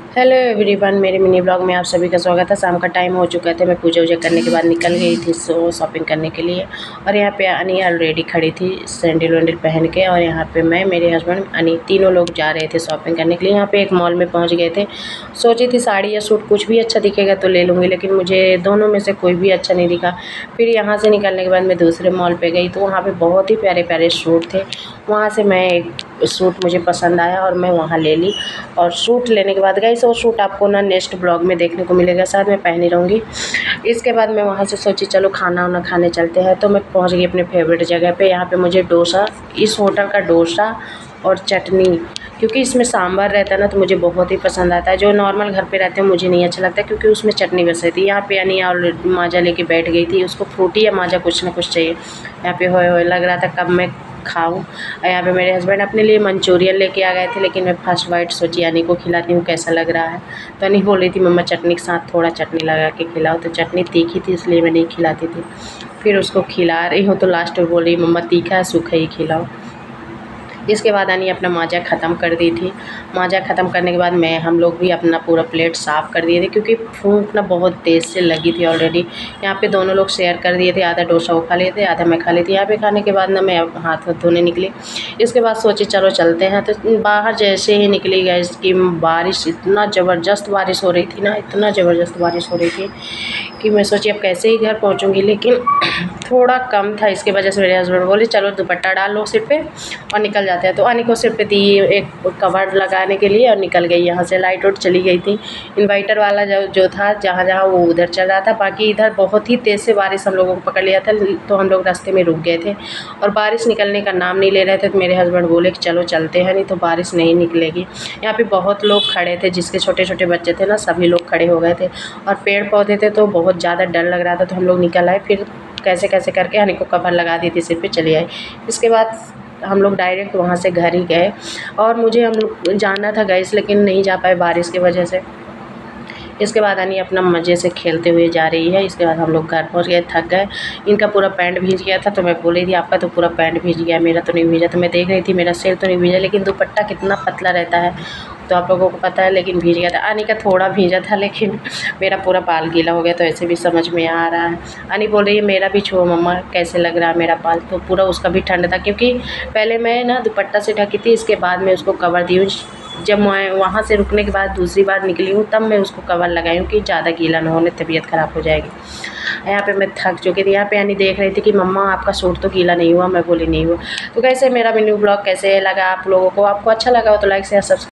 Hello everyone, मेरे mini blog में आप सभी का स्वागत है। शाम का टाइम हो चुका था, मैं पूजा वूजा करने के बाद निकल गई थी शॉपिंग करने के लिए। और यहाँ पे अनी ऑलरेडी खड़ी थी सैंडल वैंडल पहन के, और यहाँ पे मैं, मेरे हस्बैंड, अनी तीनों लोग जा रहे थे शॉपिंग करने के लिए। यहाँ पे एक मॉल में पहुँच गए थे। सोची थी साड़ी या सूट कुछ भी अच्छा दिखेगा तो ले लूँगी, लेकिन मुझे दोनों में से कोई भी अच्छा नहीं दिखा। फिर यहाँ से निकलने के बाद मैं दूसरे मॉल पर गई तो वहाँ पर बहुत ही प्यारे प्यारे सूट थे। वहाँ से मैं एक सूट मुझे पसंद आया और मैं वहाँ ले ली। और सूट लेने के बाद गाइस, वो सूट आपको ना नेक्स्ट ब्लॉग में देखने को मिलेगा, शायद मैं पहनी रहूँगी। इसके बाद मैं वहाँ से सोची चलो खाना वाना खाने चलते हैं, तो मैं पहुँच गई अपने फेवरेट जगह पे। यहाँ पे मुझे डोसा, इस होटल का डोसा और चटनी, क्योंकि इसमें सांभर रहता है ना, तो मुझे बहुत ही पसंद आता है। जो नॉर्मल घर पे रहते हैं मुझे नहीं अच्छा लगता, क्योंकि उसमें चटनी बस रहती है। यहाँ पे यानी और माजा लेके बैठ गई थी, उसको फ्रूटी या माजा कुछ ना कुछ चाहिए। यहाँ पे होए लग रहा था कब मैं खाऊं। यहाँ पे मेरे हस्बैंड अपने लिए मंचूरियन लेके आ गए थे, लेकिन मैं फर्स्ट बाइट सोची अनी को खिलाती हूँ कैसा लग रहा है। तो अनी बोल रही थी मम्मा चटनी के साथ थोड़ा चटनी लगा के खिलाओ, तो चटनी तीखी थी इसलिए मैं नहीं खिलाती थी। फिर उसको खिला रही हूँ तो लास्ट में बोल रही मम्मा तीखा है, सूखा ही खिलाओ। इसके बाद अनी अपना माजा ख़त्म कर दी थी। माजा ख़त्म करने के बाद हम लोग भी अपना पूरा प्लेट साफ़ कर दिए थे, क्योंकि भूख ना बहुत तेज़ से लगी थी ऑलरेडी। यहाँ पे दोनों लोग शेयर कर दिए थे, आधा डोसा वो खा लिए थे, आधा मैं खा ली थी। यहाँ पे खाने के बाद ना मैं हाथ धोने निकली। इसके बाद सोची चलो चलते हैं। तो बाहर जैसे ही निकली गई कि बारिश, इतना ज़बरदस्त बारिश हो रही थी ना, इतना ज़बरदस्त बारिश हो रही थी कि मैं सोची अब कैसे ही घर पहुँचूँगी, लेकिन थोड़ा कम था। इसकी वजह से मेरे हस्बैंड बोले चलो दुपट्टा डाल लो सिर पे और निकल जाते हैं। तो अनी को सिर पे दी एक कवर लगाने के लिए और निकल गई। यहाँ से लाइट उट चली गई थी। इन्वर्टर वाला जो था जहाँ जहाँ वो उधर चल रहा था, बाकी इधर बहुत ही तेज़ से बारिश हम लोगों को पकड़ लिया था, तो हम लोग रास्ते में रुक गए थे और बारिश निकलने का नाम नहीं ले रहे थे। तो मेरे हस्बैंड बोले कि चलो चलते हैं, नहीं तो बारिश नहीं निकलेगी। यहाँ पे बहुत लोग खड़े थे, जिसके छोटे छोटे बच्चे थे ना, सभी लोग खड़े हो गए थे। और पेड़ पौधे थे तो बहुत ज़्यादा डर लग रहा था, तो हम लोग निकल आए। फिर कैसे कैसे करके हनी को कवर लगा दी थी सिर पे, चली आई। इसके बाद हम लोग डायरेक्ट वहाँ से घर ही गए। और मुझे हम लोग जाना था गैस, लेकिन नहीं जा पाए बारिश की वजह से। इसके बाद अनी अपना मज़े से खेलते हुए जा रही है। इसके बाद हम लोग घर पहुँच गए, थक गए। इनका पूरा पैंट भीग गया था, तो मैं बोली थी आपका तो पूरा पैंट भीग गया, मेरा तो नहीं भीजा। तो मैं देख रही थी मेरा सिर तो नहीं भीजा, लेकिन दुपट्टा कितना पतला रहता है तो आप लोगों को पता है, लेकिन भीग गया था। अनी का थोड़ा भीजा था, लेकिन मेरा पूरा बाल गीला हो गया, तो ऐसे भी समझ में आ रहा है। अनी बोल रही है मेरा भी छुओ मम्मा कैसे लग रहा है मेरा बाल, तो पूरा उसका भी ठंड था, क्योंकि पहले मैं ना दुपट्टा से ढकी थी, इसके बाद मैं उसको कवर दी हूँ। जब मैं वहाँ से रुकने के बाद दूसरी बार निकली हूँ तब मैं उसको कवर लगाई हूँ कि ज़्यादा गीला ना होने, तबीयत ख़राब हो जाएगी। यहाँ पे मैं थक चुकी थी। यहाँ पे अनी देख रही थी कि मम्मा आपका सूट तो गीला नहीं हुआ, मैं बोली नहीं हुआ। तो कैसे मेरा मिनी ब्लॉग कैसे लगा आप लोगों को, आपको अच्छा लगा हो तो लाइक शेयर सब्सक्राइब